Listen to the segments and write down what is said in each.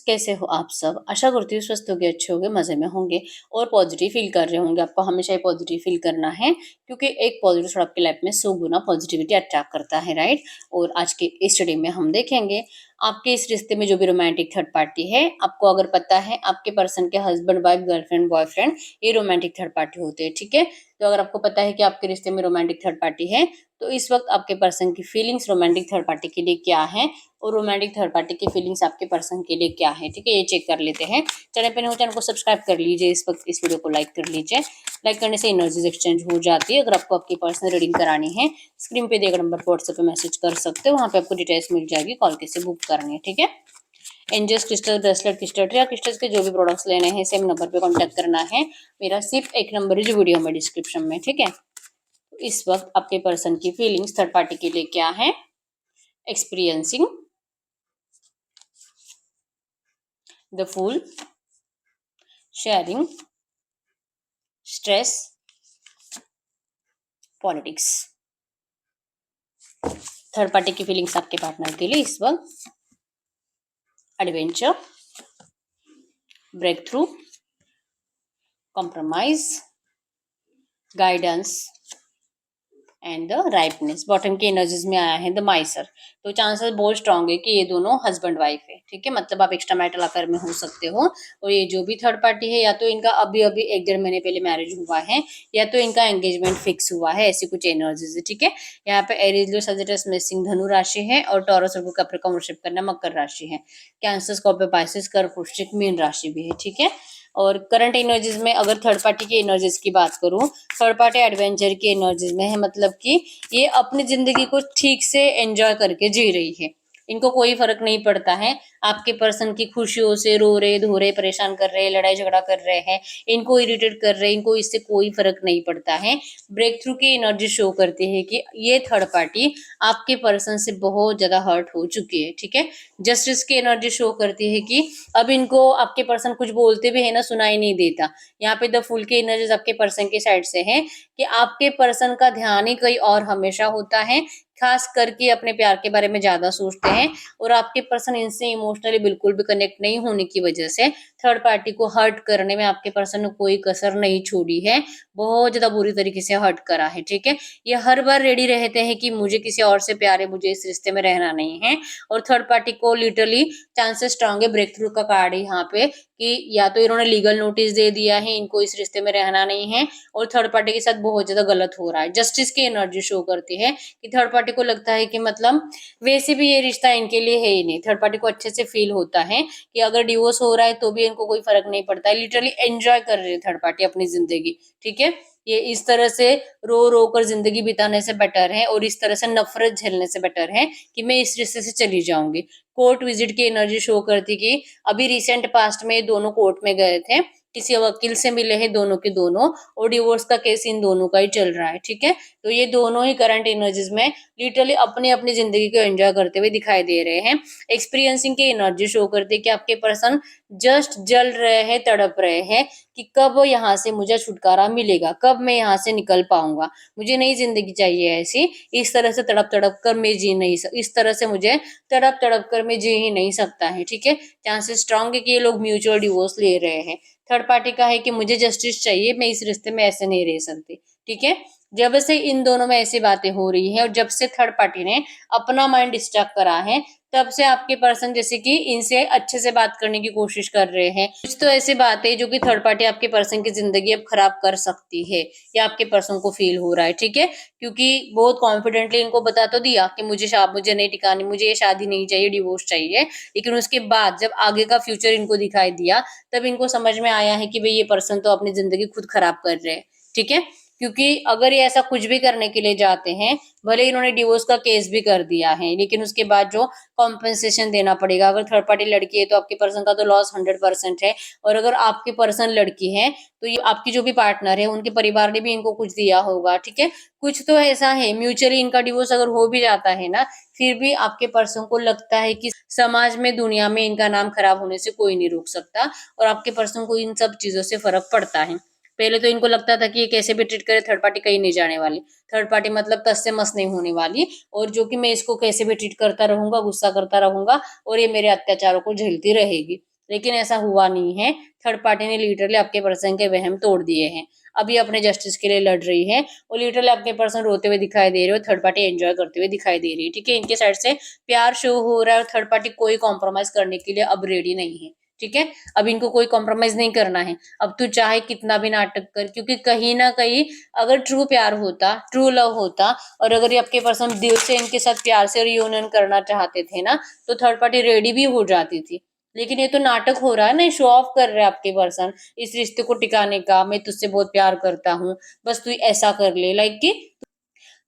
कैसे हो आप सब? आशा करती हूँ स्वस्थ होंगे, अच्छे होंगे, मज़े में होंगे और पॉजिटिव फ़ील कर रहे होंगे। आपको हमेशा ही पॉजिटिव फ़ील करना है क्योंकि एक पॉजिटिव थॉट आपकी लाइफ़ में 100 गुना पॉजिटिविटी अट्रैक्ट करता है, राइट? और आज के इस स्टडी में हम देखेंगे आपके इस रिश्ते में जो भी रोमांटिक थर्ड पार्टी है, आपको अगर पता है आपके पर्सन के हस्बैंड, वाइफ, गर्लफ्रेंड, बॉयफ्रेंड ये रोमांटिक थर्ड पार्टी होते हैं, ठीक है? तो अगर आपको पता है कि आपके रिश्ते में रोमांटिक थर्ड पार्टी है, तो इस वक़्त आपके पर्सन की फीलिंग्स रोमांटिक थर्ड पार्टी के लिए क्या है और रोमांटिक थर्ड पार्टी की फीलिंग्स आपके पर्सन के लिए क्या है, ठीक है? ये चेक कर लेते हैं। चैनल पे नए हो, चैनल को सब्सक्राइब कर लीजिए, इस वक्त इस वीडियो को लाइक कर लीजिए। लाइक करने से एनर्जीज एक्सचेंज हो जाती है। अगर आपको आपकी पर्सनल रीडिंग करानी है, स्क्रीन पे दिए गए नंबर पर व्हाट्सएप पे मैसेज कर सकते हो, वहाँ पे आपको डिटेल्स मिल जाएगी, कॉल कैसे बुक करनी है, ठीक है? एंजल्स क्रिस्टल, ब्रेसलेट, क्रिस्टल या क्रिस्टल्स के जो भी प्रोडक्ट्स लेने हैं, सेम नंबर पे कांटेक्ट करना है। मेरा सिर्फ एक नंबर है जो वीडियो में डिस्क्रिप्शन में, ठीक है? इस वक्त आपके पर्सन की फीलिंग्स थर्ड पार्टी के लिए क्या है? Experiencing the fool, sharing, stress, politics. Third party की फीलिंग्स आपके पार्टनर के लिए इस वक्त adventure, breakthrough, compromise, guidance and the rightness. Bottom की एनर्जीज में आया है द माइसर। तो चांसेस बहुत स्ट्रांग है कि ये दोनों हस्बैंड वाइफ है, ठीक है? मतलब आप एक्स्ट्रा मैरिटल अफेयर में हो सकते हो और ये जो भी थर्ड पार्टी है या तो इनका अभी अभी 1-1.5 महीने पहले मैरिज हुआ है या तो इनका एंगेजमेंट फिक्स हुआ है, ऐसी कुछ एनर्जीज है, ठीक है? यहाँ पे एरीज, लियो, सजिटस, मेषिंग धनु राशि है और टॉरस और कैप्रिकॉर्न वृश्चिक कन्या मकर राशि है। कैंसर, स्कॉर्पियो, पाइसेस, कर्क, वृश्चिक, मीन राशि भी है, ठीक है? और करंट एनर्जीज में अगर थर्ड पार्टी की एनर्जीज की बात करूं, थर्ड पार्टी एडवेंचर की एनर्जीज में है, मतलब कि ये अपनी जिंदगी को ठीक से एंजॉय करके जी रही है। इनको कोई फर्क नहीं पड़ता है आपके पर्सन की खुशियों से, रो रहे धो रहे, परेशान कर रहे, लड़ाई झगड़ा कर रहे हैं, इनको इरिटेट कर रहे हैं, इनको इससे कोई फर्क नहीं पड़ता है। ब्रेक थ्रू की एनर्जी शो करती है कि ये थर्ड पार्टी आपके पर्सन से बहुत ज्यादा हर्ट हो चुकी है, ठीक है? जस्टिस की एनर्जी शो करती है कि अब इनको आपके पर्सन कुछ बोलते भी है ना, सुनाई नहीं देता। यहाँ पे द फूल की एनर्जीज आपके पर्सन की साइड से है कि आपके पर्सन का ध्यान ही कहीं और हमेशा होता है, खास करके अपने प्यार के बारे में ज्यादा सोचते हैं और आपके पर्सन इनसे इमोशनली बिल्कुल भी कनेक्ट नहीं होने की वजह से थर्ड पार्टी को हर्ट करने में आपके पर्सन ने कोई कसर नहीं छोड़ी है, बहुत ज्यादा बुरी तरीके से हर्ट करा है, ठीक है? ये हर बार रेडी रहते हैं कि मुझे किसी और से प्यार है, मुझे इस रिश्ते में रहना नहीं है। और थर्ड पार्टी को लिटरली चांसेस स्ट्रांग है ब्रेक थ्रू का कार्ड है यहाँ पे कि या तो इन्होंने लीगल नोटिस दे दिया है, इनको इस रिश्ते में रहना नहीं है और थर्ड पार्टी के साथ बहुत ज्यादा गलत हो रहा है। जस्टिस की एनर्जी शो करती है कि थर्ड पार्टी को लगता है कि मतलब वैसे भी ये रिश्ता इनके लिए है ही नहीं। थर्ड पार्टी को अच्छे से फील होता है कि अगर डिवोर्स हो रहा है तो भी इनको कोई फर्क नहीं पड़ता है। लिटरली एंजॉय कर रही है थर्ड पार्टी अपनी जिंदगी, ठीक है? ये इस तरह से रो रो कर जिंदगी बिताने से बेटर है और इस तरह से नफरत झेलने से बेटर है कि मैं इस रिश्ते से चली जाऊंगी। कोर्ट विजिट की एनर्जी शो करती कि अभी रिसेंट पास्ट में दोनों कोर्ट में गए थे, किसी वकील से मिले हैं दोनों के दोनों और डिवोर्स का केस इन दोनों का ही चल रहा है, ठीक है? तो ये दोनों ही करंट एनर्जीज में लिटरली अपनी अपनी जिंदगी को एंजॉय करते हुए दिखाई दे रहे हैं। एक्सपीरियंसिंग की एनर्जी शो करती है कि आपके पर्सन जस्ट जल रहे हैं, तड़प रहे हैं कि कब यहाँ से मुझे छुटकारा मिलेगा, कब मैं यहाँ से निकल पाऊंगा, मुझे नई जिंदगी चाहिए ऐसी, इस तरह से तड़प तड़प कर मैं जी नहीं इस तरह से मुझे तड़प तड़प कर मैं जी ही नहीं सकता है, ठीक है? चांसेस स्ट्रांग है कि ये लोग म्यूचुअल डिवोर्स ले रहे हैं। थर्ड पार्टी का है कि मुझे जस्टिस चाहिए, मैं इस रिश्ते में ऐसे नहीं रह सकती, ठीक है? जब से इन दोनों में ऐसी बातें हो रही है और जब से थर्ड पार्टी ने अपना माइंड डिस्ट्रैक्ट करा है, तब से आपके पर्सन जैसे कि इनसे अच्छे से बात करने की कोशिश कर रहे हैं। कुछ तो ऐसी बात है जो कि थर्ड पार्टी आपके पर्सन की जिंदगी अब खराब कर सकती है या आपके पर्सन को फील हो रहा है, ठीक है? क्योंकि बहुत कॉन्फिडेंटली इनको बता तो दिया कि मुझे नहीं टिकानी, मुझे ये शादी नहीं चाहिए, डिवोर्स चाहिए, लेकिन उसके बाद जब आगे का फ्यूचर इनको दिखाई दिया तब इनको समझ में आया है कि भाई ये पर्सन तो अपनी जिंदगी खुद खराब कर रहे हैं, ठीक है? क्योंकि अगर ये ऐसा कुछ भी करने के लिए जाते हैं, भले इन्होंने डिवोर्स का केस भी कर दिया है, लेकिन उसके बाद जो कॉम्पेंसेशन देना पड़ेगा, अगर थर्ड पार्टी लड़की है तो आपके पर्सन का तो लॉस 100% है और अगर आपके पर्सन लड़की है तो ये आपकी जो भी पार्टनर है उनके परिवार ने भी इनको कुछ दिया होगा, ठीक है? कुछ तो ऐसा है, म्यूचुअली इनका डिवोर्स अगर हो भी जाता है ना, फिर भी आपके पर्सन को लगता है कि समाज में, दुनिया में इनका नाम खराब होने से कोई नहीं रोक सकता और आपके पर्सन को इन सब चीजों से फर्क पड़ता है। पहले तो इनको लगता था कि ये कैसे भी ट्रीट करे, थर्ड पार्टी कहीं नहीं जाने वाली, थर्ड पार्टी मतलब तस से मस नहीं होने वाली और जो कि मैं इसको कैसे भी ट्रीट करता रहूंगा, गुस्सा करता रहूंगा और ये मेरे अत्याचारों को झेलती रहेगी। लेकिन ऐसा हुआ नहीं है। थर्ड पार्टी ने लिटरली आपके पर्सन के वहम तोड़ दिए हैं। अभी अपने जस्टिस के लिए लड़ रही है और लिटरली आपके पर्सन रोते हुए दिखाई दे रहे हो, थर्ड पार्टी एंजॉय करते हुए दिखाई दे रही है। ठीक है, इनके साइड से प्यार शो हो रहा है और थर्ड पार्टी कोई कॉम्प्रोमाइज करने के लिए अब रेडी नहीं है। ठीक है, अब इनको कोई कॉम्प्रोमाइज नहीं करना है। अब तू चाहे कितना भी नाटक कर, क्योंकि कहीं ना कहीं अगर ट्रू प्यार होता, ट्रू लव होता, और अगर ये आपके पर्सन दिल से इनके साथ प्यार से रियूनियन करना चाहते थे ना, तो थर्ड पार्टी रेडी भी हो जाती थी। लेकिन ये तो नाटक हो रहा है ना, शो ऑफ कर रहे हैं आपके पर्सन इस रिश्ते को टिकाने का। मैं तुझसे बहुत प्यार करता हूँ, बस तू ऐसा कर ले, लाइक कि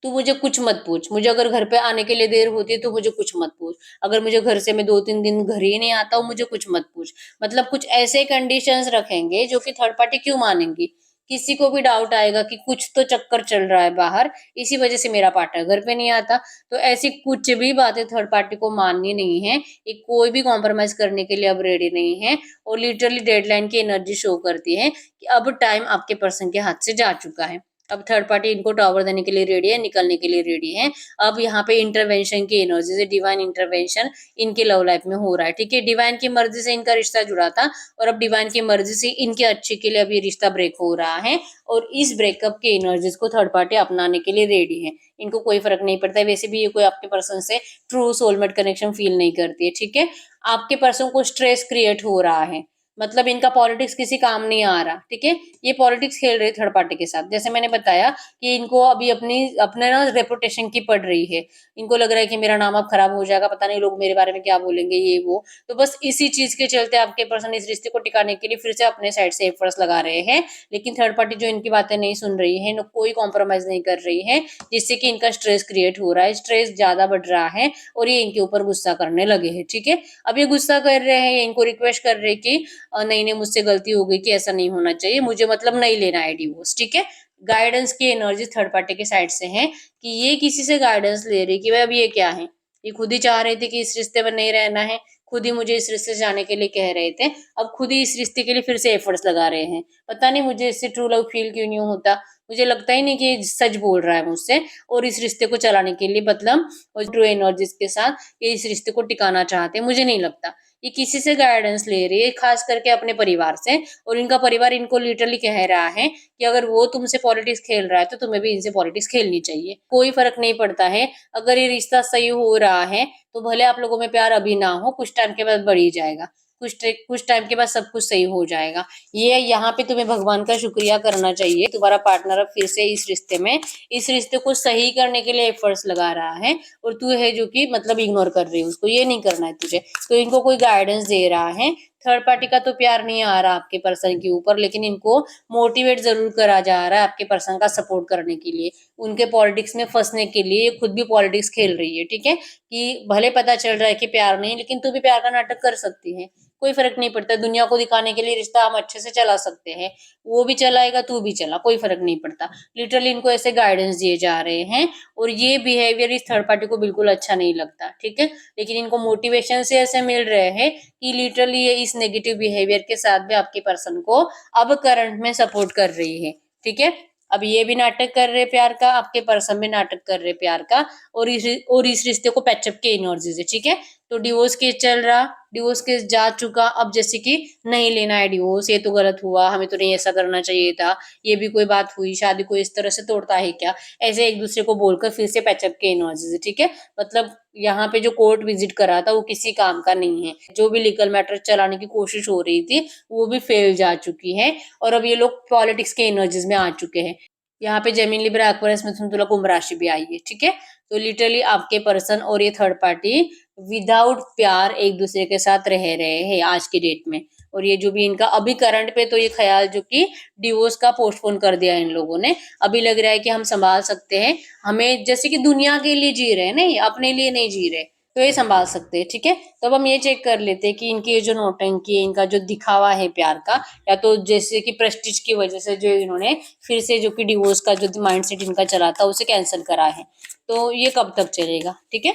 तू मुझे कुछ मत पूछ, मुझे अगर घर पे आने के लिए देर होती है तो मुझे कुछ मत पूछ, अगर मुझे घर से मैं 2-3 दिन घर ही नहीं आता हूँ मुझे कुछ मत पूछ। मतलब कुछ ऐसे कंडीशंस रखेंगे जो कि थर्ड पार्टी क्यों मानेंगी। किसी को भी डाउट आएगा कि कुछ तो चक्कर चल रहा है बाहर, इसी वजह से मेरा पार्टनर घर पे नहीं आता। तो ऐसी कुछ भी बातें थर्ड पार्टी को माननी नहीं है। ये कोई भी कॉम्प्रोमाइज करने के लिए अब रेडी नहीं है। और लिटरली डेडलाइन की एनर्जी शो करती है कि अब टाइम आपके पर्सन के हाथ से जा चुका है। अब थर्ड पार्टी इनको टावर देने के लिए रेडी है, निकलने के लिए रेडी है। अब यहाँ पे इंटरवेंशन की एनर्जी से डिवाइन इंटरवेंशन इनके लव लाइफ में हो रहा है। ठीक है, डिवाइन की मर्जी से इनका रिश्ता जुड़ा था और अब डिवाइन की मर्जी से इनके अच्छे के लिए अब ये रिश्ता ब्रेक हो रहा है। और इस ब्रेकअप के एनर्जीज को थर्ड पार्टी अपनाने के लिए रेडी है। इनको कोई फर्क नहीं पड़ता है, वैसे भी ये कोई आपके पर्सन से ट्रू सोलमेट कनेक्शन फील नहीं करती है। ठीक है, आपके पर्सन को स्ट्रेस क्रिएट हो रहा है, मतलब इनका पॉलिटिक्स किसी काम नहीं आ रहा। ठीक है, ये पॉलिटिक्स खेल रहे थर्ड पार्टी के साथ। जैसे मैंने बताया कि इनको अभी अपनी अपने ना रेपुटेशन की पड़ रही है। इनको लग रहा है कि मेरा नाम अब खराब हो जाएगा, पता नहीं लोग मेरे बारे में क्या बोलेंगे, ये वो। तो बस इसी चीज के चलते आपके पर्सन इस रिश्ते को टिकाने के लिए फिर से अपने साइड से एफर्ट्स लगा रहे हैं। लेकिन थर्ड पार्टी जो इनकी बातें नहीं सुन रही है, कोई कॉम्प्रोमाइज नहीं कर रही है, जिससे कि इनका स्ट्रेस क्रिएट हो रहा है, स्ट्रेस ज्यादा बढ़ रहा है और ये इनके ऊपर गुस्सा करने लगे हैं। ठीक है, अब ये गुस्सा कर रहे हैं, इनको रिक्वेस्ट कर रहे हैं कि नहीं नहीं मुझसे गलती हो गई, कि ऐसा नहीं होना चाहिए, मुझे मतलब नहीं लेना है डिवोर्स। ठीक है, गाइडेंस की एनर्जी थर्ड पार्टी के साइड से है कि ये किसी से गाइडेंस ले रही कि भाई अब ये क्या है। ये खुद ही चाह रहे थे कि इस रिश्ते में नहीं रहना है, खुद ही मुझे इस रिश्ते से जाने के लिए कह रहे थे, अब खुद ही इस रिश्ते के लिए फिर से एफर्ट्स लगा रहे हैं। पता नहीं मुझे इससे ट्रू लव फील क्यों नहीं होता, मुझे लगता ही नहीं कि ये सच बोल रहा है मुझसे और इस रिश्ते को चलाने के लिए मतलब और ट्रू एनर्जीज के साथ ये इस रिश्ते को टिकाना चाहते हैं, मुझे नहीं लगता। ये किसी से गाइडेंस ले रही है, खास करके अपने परिवार से। और इनका परिवार इनको लिटरली कह रहा है कि अगर वो तुमसे पॉलिटिक्स खेल रहा है तो तुम्हें भी इनसे पॉलिटिक्स खेलनी चाहिए। कोई फर्क नहीं पड़ता है, अगर ये रिश्ता सही हो रहा है तो भले आप लोगों में प्यार अभी ना हो, कुछ टाइम के बाद बढ़ ही जाएगा, कुछ टाइम के बाद सब कुछ सही हो जाएगा। ये यहाँ पे तुम्हें भगवान का शुक्रिया करना चाहिए, तुम्हारा पार्टनर अब फिर से इस रिश्ते को सही करने के लिए एफर्ट्स लगा रहा है और तू है जो कि मतलब इग्नोर कर रही है उसको, ये नहीं करना है तुझे। तो इनको कोई गाइडेंस दे रहा है। थर्ड पार्टी का तो प्यार नहीं आ रहा आपके पर्सन के ऊपर, लेकिन इनको मोटिवेट जरूर करा जा रहा है आपके पर्सन का सपोर्ट करने के लिए, उनके पॉलिटिक्स में फंसने के लिए। ये खुद भी पॉलिटिक्स खेल रही है। ठीक है, कि भले पता चल रहा है कि प्यार नहीं, लेकिन तू भी प्यार का नाटक कर सकती है, कोई फर्क नहीं पड़ता। दुनिया को दिखाने के लिए रिश्ता हम अच्छे से चला सकते हैं, वो भी चलाएगा तू भी चला, कोई फर्क नहीं पड़ता। लिटरली इनको ऐसे गाइडेंस दिए जा रहे हैं और ये बिहेवियर इस थर्ड पार्टी को बिल्कुल अच्छा नहीं लगता। ठीक है, लेकिन इनको मोटिवेशन से ऐसे मिल रहे हैं कि लिटरली ये इस नेगेटिव बिहेवियर के साथ भी आपके पर्सन को अब करंट में सपोर्ट कर रही है। ठीक है, अब ये भी नाटक कर रहे प्यार का, आपके पर्सन भी नाटक कर रहे प्यार का और इस रिश्ते को पैचअप के एनर्जी से। ठीक है, तो डिवोर्स केस चल रहा, डिवोर्स केस जा चुका। अब जैसे कि नहीं लेना है डिवोर्स, ये तो गलत हुआ, हमें तो नहीं ऐसा करना चाहिए था, ये भी कोई बात हुई, शादी को इस तरह से तोड़ता है क्या, ऐसे एक दूसरे को बोलकर फिर से पैचअप के एनर्जी से। ठीक है, मतलब यहाँ पे जो कोर्ट विजिट करा था वो किसी काम का नहीं है, जो भी लीगल मैटर चलाने की कोशिश हो रही थी वो भी फेल जा चुकी है और अब ये लोग पॉलिटिक्स के एनर्जीज में आ चुके हैं। यहाँ पे जेमिनी लिब्रा एक्वेरियस मिथुन तुला कुंभ राशि भी आई है। ठीक है, तो लिटरली आपके पर्सन और ये थर्ड पार्टी विदाउट प्यार एक दूसरे के साथ रह रहे हैं आज की डेट में। और ये जो भी इनका अभी करंट पे तो ये ख्याल जो कि डिवोर्स का पोस्टपोन कर दिया इन लोगों ने, अभी लग रहा है कि हम संभाल सकते हैं, हमें जैसे कि दुनिया के लिए जी रहे हैं, नहीं अपने लिए नहीं जी रहे, तो ये संभाल सकते हैं। ठीक है, तो अब हम ये चेक कर लेते हैं कि इनकी ये जो नौटंकी है, इनका जो दिखावा है प्यार का, या तो जैसे कि प्रेस्टीज की वजह से जो इन्होंने फिर से जो कि डिवोर्स का जो माइंडसेट इनका चला था उसे कैंसिल करा है, तो ये कब तक चलेगा। ठीक है,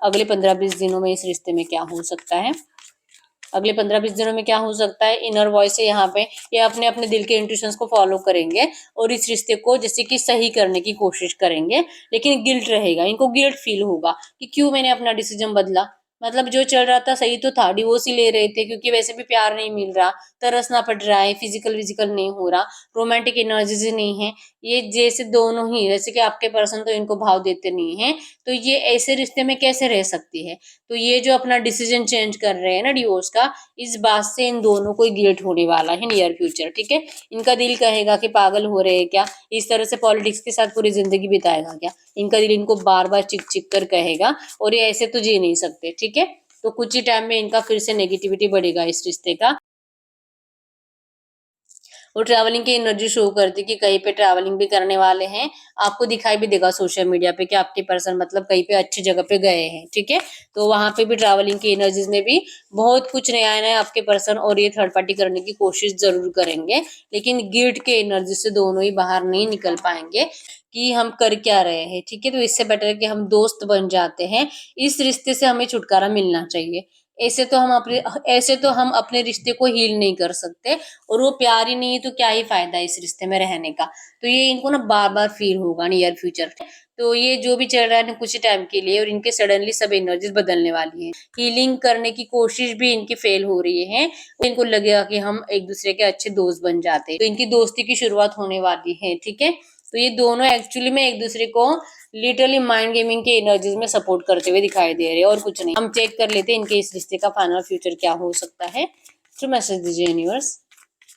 अगले 15-20 दिनों में इस रिश्ते में क्या हो सकता है, अगले 15-20 दिनों में क्या हो सकता है। इनर वॉइस है यहाँ पे, ये अपने अपने दिल के इंट्यूशंस को फॉलो करेंगे और इस रिश्ते को जैसे कि सही करने की कोशिश करेंगे, लेकिन गिल्ट रहेगा, इनको गिल्ट फील होगा कि क्यों मैंने अपना डिसीजन बदला, मतलब जो चल रहा था सही तो था, डिवोर्स ही ले रहे थे क्योंकि वैसे भी प्यार नहीं मिल रहा, तरसना पड़ रहा है, फिजिकल विजिकल नहीं हो रहा, रोमांटिक एनर्जीज ही नहीं है। ये जैसे दोनों ही, जैसे कि आपके पर्सन तो इनको भाव देते नहीं है, तो ये ऐसे रिश्ते में कैसे रह सकती है। तो ये जो अपना डिसीजन चेंज कर रहे हैं ना डिवोर्स का, इस बात से इन दोनों को गिल्ट होने वाला है नियर फ्यूचर, ठीक है। इनका दिल कहेगा कि पागल हो रहे हैं क्या, इस तरह से पॉलिटिक्स के साथ पूरी जिंदगी बिताएगा क्या। इनका दिल इनको बार बार चिक चिक कर कहेगा, और ये ऐसे तो जी नहीं सकते, ठीक है। तो कुछ ही टाइम में इनका फिर से नेगेटिविटी बढ़ेगा इस रिश्ते का। वो ट्रैवलिंग की एनर्जी शो करती कि कहीं पे ट्रैवलिंग भी करने वाले हैं। आपको दिखाई भी देगा सोशल मीडिया पे कि आपके पर्सन मतलब कहीं पे अच्छी जगह पे गए हैं, ठीक है। तो वहां पे भी ट्रैवलिंग की एनर्जीज में भी बहुत कुछ नया नया आपके पर्सन और ये थर्ड पार्टी करने की कोशिश जरूर करेंगे, लेकिन गिल्ट के एनर्जी से दोनों ही बाहर नहीं निकल पाएंगे कि हम कर क्या रहे हैं, ठीक है। तो इससे बेटर है कि हम दोस्त बन जाते हैं। इस रिश्ते से हमें छुटकारा मिलना चाहिए। ऐसे तो हम अपने रिश्ते को हील नहीं कर सकते, और वो प्यार ही नहीं है तो क्या ही फायदा है इस रिश्ते में रहने का। तो ये इनको ना बार बार फील होगा नियर फ्यूचर। तो ये जो भी चल रहा है ना कुछ टाइम के लिए, और इनके सडनली सब एनर्जीज बदलने वाली है। हीलिंग करने की कोशिश भी इनकी फेल हो रही है। इनको लगेगा कि हम एक दूसरे के अच्छे दोस्त बन जाते हैं, तो इनकी दोस्ती की शुरुआत होने वाली है, ठीक है। तो ये दोनों एक्चुअली में एक दूसरे को लिटरली माइंड गेमिंग के एनर्जीज में सपोर्ट करते हुए दिखाई दे रहे हैं, और कुछ नहीं। हम चेक कर लेते हैं इनके इस रिश्ते का फाइनल फ्यूचर क्या हो सकता है। तो मैसेज दीजिए यूनिवर्स,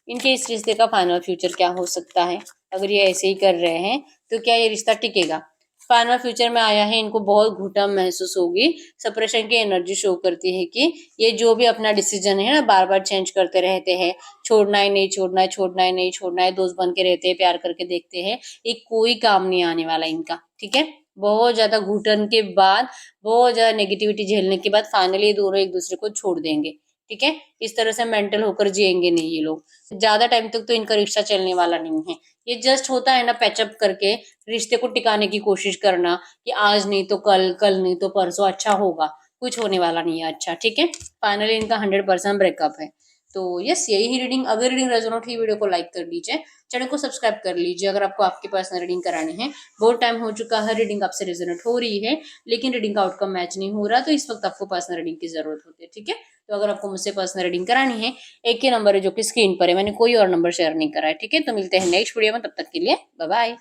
इनके इस रिश्ते का फाइनल फ्यूचर क्या हो सकता है। अगर ये ऐसे ही कर रहे हैं तो क्या ये रिश्ता टिकेगा। फाइनल फ्यूचर में आया है, इनको बहुत घुटन महसूस होगी। सप्रेशन की एनर्जी शो करती है कि ये जो भी अपना डिसीजन है ना बार बार चेंज करते रहते हैं। छोड़ना है नहीं छोड़ना है, छोड़ना है नहीं छोड़ना है, दोस्त बन के रहते हैं, प्यार करके देखते हैं। ये कोई काम नहीं आने वाला इनका, ठीक है। बहुत ज्यादा घुटन के बाद, बहुत ज्यादा नेगेटिविटी झेलने के बाद फाइनली ये दोनों एक दूसरे को छोड़ देंगे, ठीक है। इस तरह से मेंटल होकर जिएंगे नहीं ये लोग। ज्यादा टाइम तक तो इनका रिश्ता चलने वाला नहीं है। ये जस्ट होता है ना पैचअप करके रिश्ते को टिकाने की कोशिश करना, कि आज नहीं तो कल, कल नहीं तो परसों अच्छा होगा। कुछ होने वाला नहीं है अच्छा, ठीक है। फाइनली इनका 100% ब्रेकअप है। तो यस, यही ही रीडिंग। अगर रीडिंग रेजोनेट हुई वीडियो को लाइक कर लीजिए, चैनल को सब्सक्राइब कर लीजिए अगर आपको आपकी पर्सनल रीडिंग करानी है। बहुत टाइम हो चुका है रीडिंग आपसे रेजोनेट हो रही है, लेकिन रीडिंग का आउटकम मैच नहीं हो रहा, तो इस वक्त आपको पर्सनल रीडिंग की जरूरत होती है, ठीक है। तो अगर आपको मुझसे पर्सनल रीडिंग करानी है, एक ही नंबर है जो कि स्क्रीन पर है, मैंने कोई और नंबर शेयर नहीं करा है, ठीक है। तो मिलते हैं नेक्स्ट वीडियो में, तब तक के लिए बाय बाय।